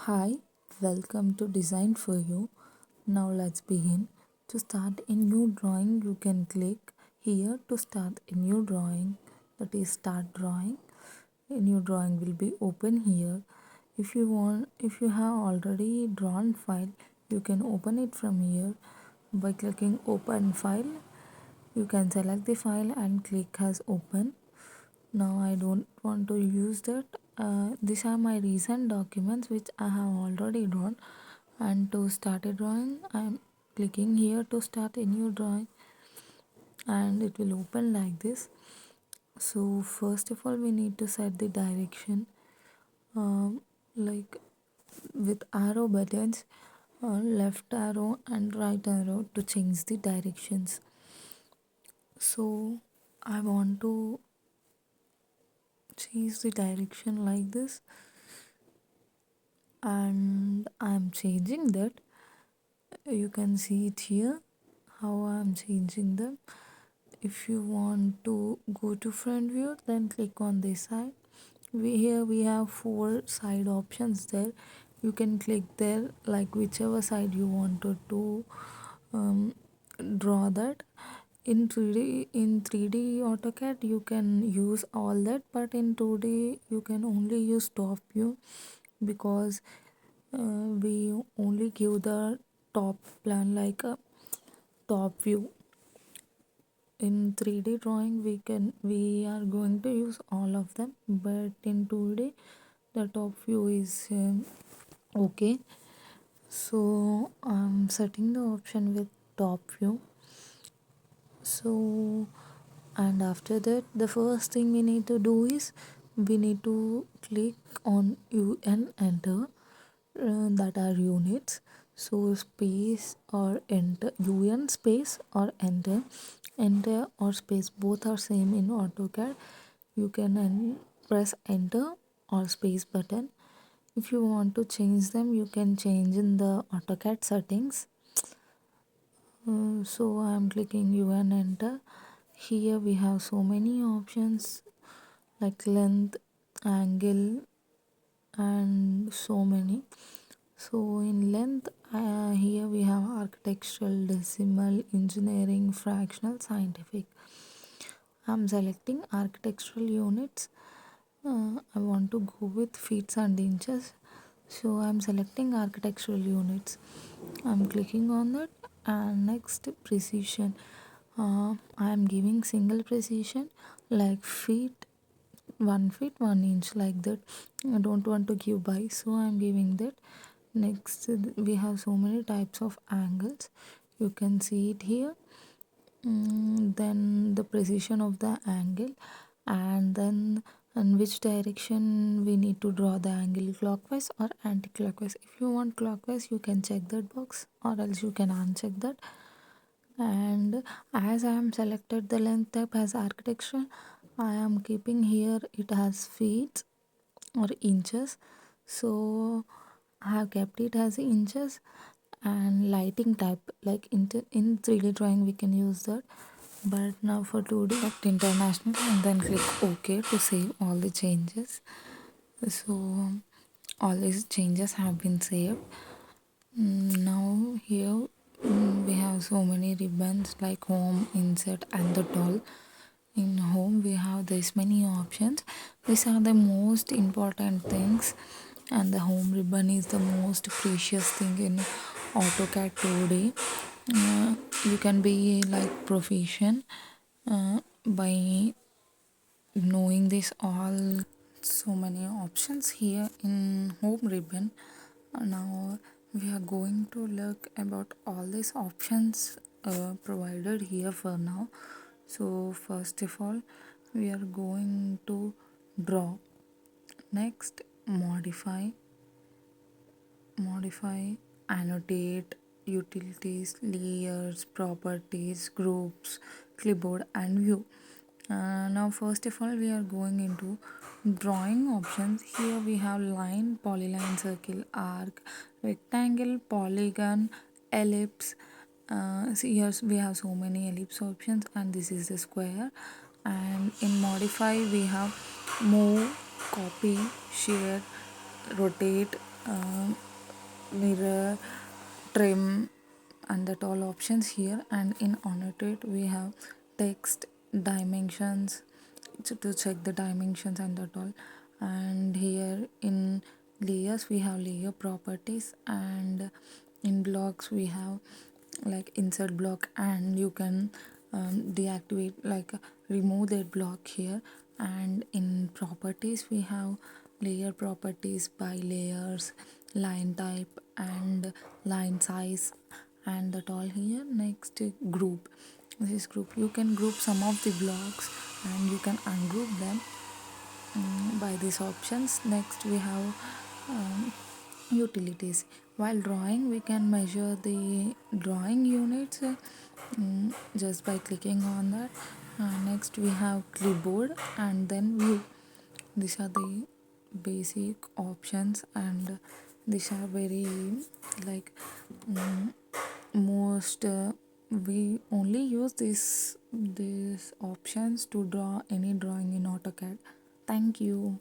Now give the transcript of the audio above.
Hi, welcome to Design for You. Now let's begin. To start a new drawing, you can click here to start a new drawing, that is start drawing. A new drawing will be open here. If you have already drawn file, you can open it from here by clicking open file. You can select the file and click as open. Now I don't want to use that. These are my recent documents which I have already drawn, and to start a drawing I'm clicking here to start a new drawing and it will open like this. So first of all we need to set the direction, like with arrow buttons, left arrow and right arrow to change the directions. So I want to change the direction like this, and I'm changing that. You can see it here how I'm changing them. If you want to go to front view, then click on this side. We have 4 side options there. You can click there like whichever side you wanted to draw that. In 3D AutoCAD you can use all that, but in 2D you can only use top view because we only give the top plan like a top view. In 3D drawing we are going to use all of them, but in 2D the top view is okay. So I'm setting the option with top view. So, and after that the first thing we need to do is we need to click on UN enter, that are units. So space or enter, UN space or enter or space, both are same in AutoCAD. You can press enter or space button. If you want to change them, you can change in the AutoCAD settings. So I'm clicking UN enter. Here we have so many options like length, angle, and so many. So in length, here we have architectural, decimal, engineering, fractional, scientific. I'm selecting architectural units. I want to go with feet and inches, so I'm selecting architectural units. I'm clicking on that, and next precision. I am giving single precision like feet, 1 feet 1 inch, like that. I don't want to give by, so I'm giving that. Next we have so many types of angles, you can see it here. Then the precision of the angle, and then in which direction we need to draw the angle, clockwise or anti-clockwise. If you want clockwise you can check that box, or else you can uncheck that. And as I am selected the length type as architecture, I am keeping here it has feet or inches, so I have kept it as inches. And lighting type, like in 3D drawing we can use that, but now for 2D select international and then click OK to save all the changes. So all these changes have been saved. Now here we have so many ribbons like home, insert and the doll. In home we have this many options. These are the most important things, and the home ribbon is the most precious thing in AutoCAD 2D. You can be like proficient by knowing this all. So many options here in home ribbon. Now we are going to look about all these options provided here for now. So first of all we are going to draw, next modify, annotate, utilities, layers, properties, groups, clipboard and view. Now first of all we are going into drawing options. Here we have line, polyline, circle, arc, rectangle, polygon, ellipse. See here we have so many ellipse options, and this is the square. And in modify we have move, copy, share, rotate, uh, mirror, trim, and that all options here. And in annotate we have text, dimensions, to check the dimensions and that all. And here in layers we have layer properties, and in blocks we have like insert block, and you can deactivate, like remove that block here. And in properties we have layer properties by layers, line type, and line size, and that all here. Next, group. This is group. You can group some of the blocks and you can ungroup them by these options. Next we have utilities. While drawing we can measure the drawing units just by clicking on that. Next we have clipboard and then view. These are the basic options, and these are very like most we only use these options to draw any drawing in AutoCAD. Thank you.